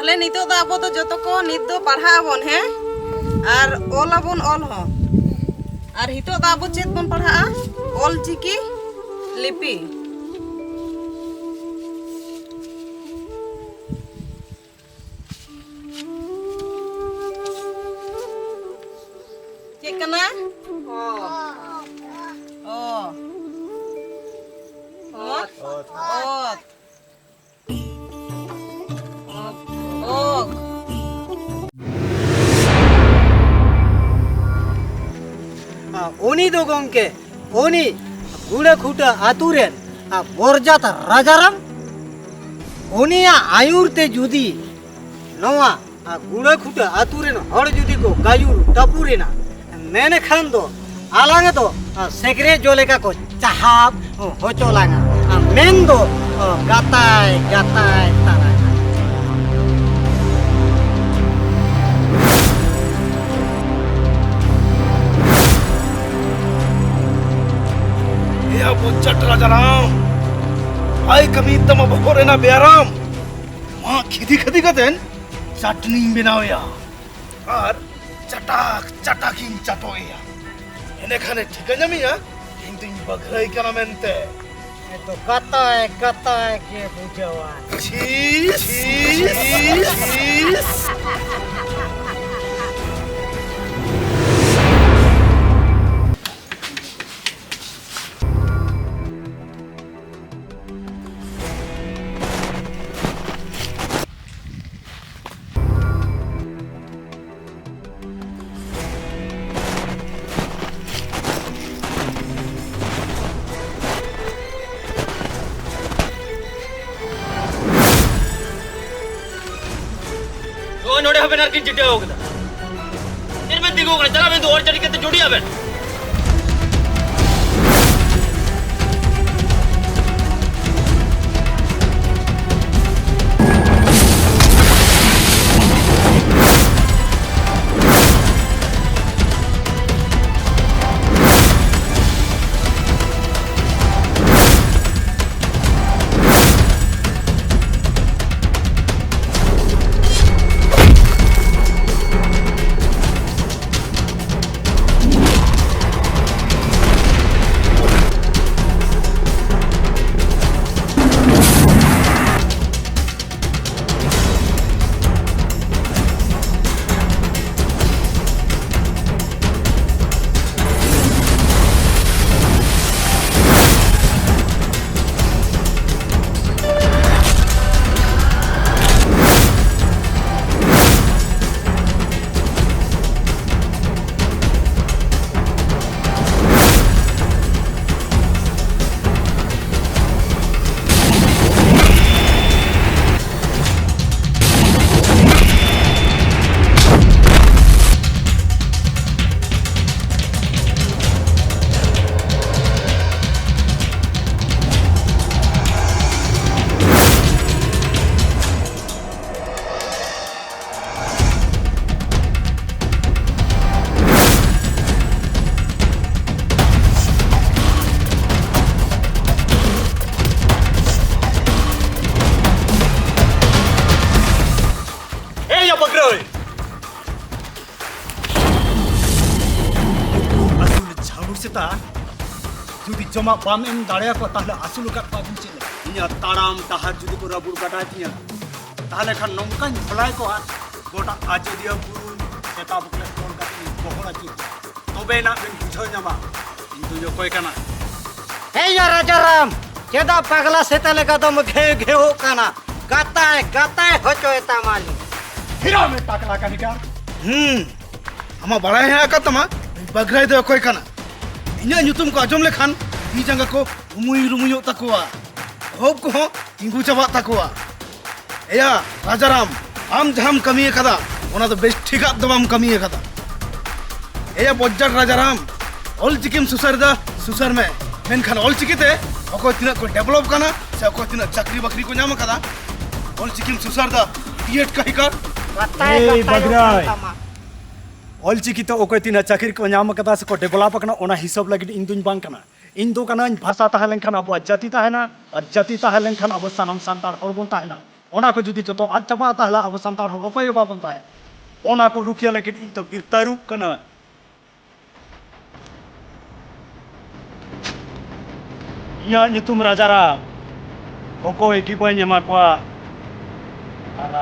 ताहले नितो दा आबो तो जतो को नित दो पढ़ा आबोन है और ओल आबोन ओल हो और हितो दा आबो चेत बोन पढ़ा ओल चिकी लिपि चेक कना उनी दो गंके उनी गुड़े खुटा आतुरेन मर्यादा राजाराम उनिया आयुरते जुदी नवा गुड़े खुटा आतुरेन हर जुदी को गायुर टपुरेना मेने खान दो आलांगे तो सेक्रे जोलेका को चाहाब हो चोलांगा मेन दो गाताय गाताय तारा या बुच्चट राजाराम आई कमी तम बहोरे ना बेराम मां खिदी खदी कदेन चटनी बनावया और चटाक चटाकिन चटोया एने खाने ठिकाना किंतु बघराई कना मेनते तो गाताय गाताय के बुझवा छी छी छी नोड़े हबेन आर किन चिट्टे होगदा इनमें दिगो कने चला में दो और चढ़ के तो जुड़ी हबेन जुदी जमा बाम एम दाड़िया को ताहले आसुल का पाबुन चले इया ताड़ाम ताहार जुदी को रबुर काटा तिया ताहले खान नौकान भलाई को गोटा आजदिया बुरु सेता बकले कोन का बहरा की तबे ना बिन बुझो न्यामा किंतु यो कोई काना हे या राजाराम केदा पगला सेता लेका दम घे घे हो काना गाताय होचो एता माली हिरा में टाकला का निका हमा बड़ा है का तमा बगराई दो कोई काना इन्या ᱧᱩᱛᱩᱢ को आजम लेखान ती जंगा को रुमुई रुमुयो तकुआ होब को तिंगु चाबा तकुआ एया राजाराम आम जहाम कमी कदा ओना तो बेस ठीक दबाम कमी कदा एया बज्जट राजाराम ऑल चिकिम सुसरदा सुसर में मेनखान ऑल चिकिते अको तिना को डेवलप काना से अको तिना चाकरी बकरी को नाम कदा ऑल चिकिम सुसरदा बीएड कहि कर गाताय बगराय ऑल चिकी तो ओको तिना चाकरी को नाम कदा से को डेवलप कना ओना हिसाब लगी इन दुन बांग कना इन दो कना भाषा ताहलेन खान अब जाति ताहना और जाति ताहलेन खान अब सानम सांतार और बोन ताहना ᱚᱱᱟ ᱠᱚ ᱡᱩᱫᱤ ᱡᱚᱛᱚ ᱟᱫ ᱪᱟᱵᱟᱜᱼᱟ ᱛᱟᱦᱞᱮ ᱟᱵᱚ ᱥᱟᱱᱛᱟᱲ ᱦᱚᱲ ᱚᱠᱚᱭ ᱦᱚᱸ ᱵᱟᱵᱚᱱ ᱛᱟᱦᱮᱸ ᱚᱱᱟ ᱠᱚ ᱨᱩᱠᱷᱤᱭᱟᱹ ᱞᱟᱹᱜᱤᱫ ᱤᱧ ᱫᱚ ᱵᱤᱨ ᱛᱟᱹᱨᱩᱵ ᱠᱟᱱᱟ ᱤᱧᱟᱹᱜ ᱧᱩᱛᱩᱢ ᱨᱟᱡᱟᱨᱟᱢ ᱚᱠᱚᱭ ᱜᱮ ᱵᱟᱹᱧ ᱮᱢᱟ ᱠᱚᱣᱟ ᱟᱨ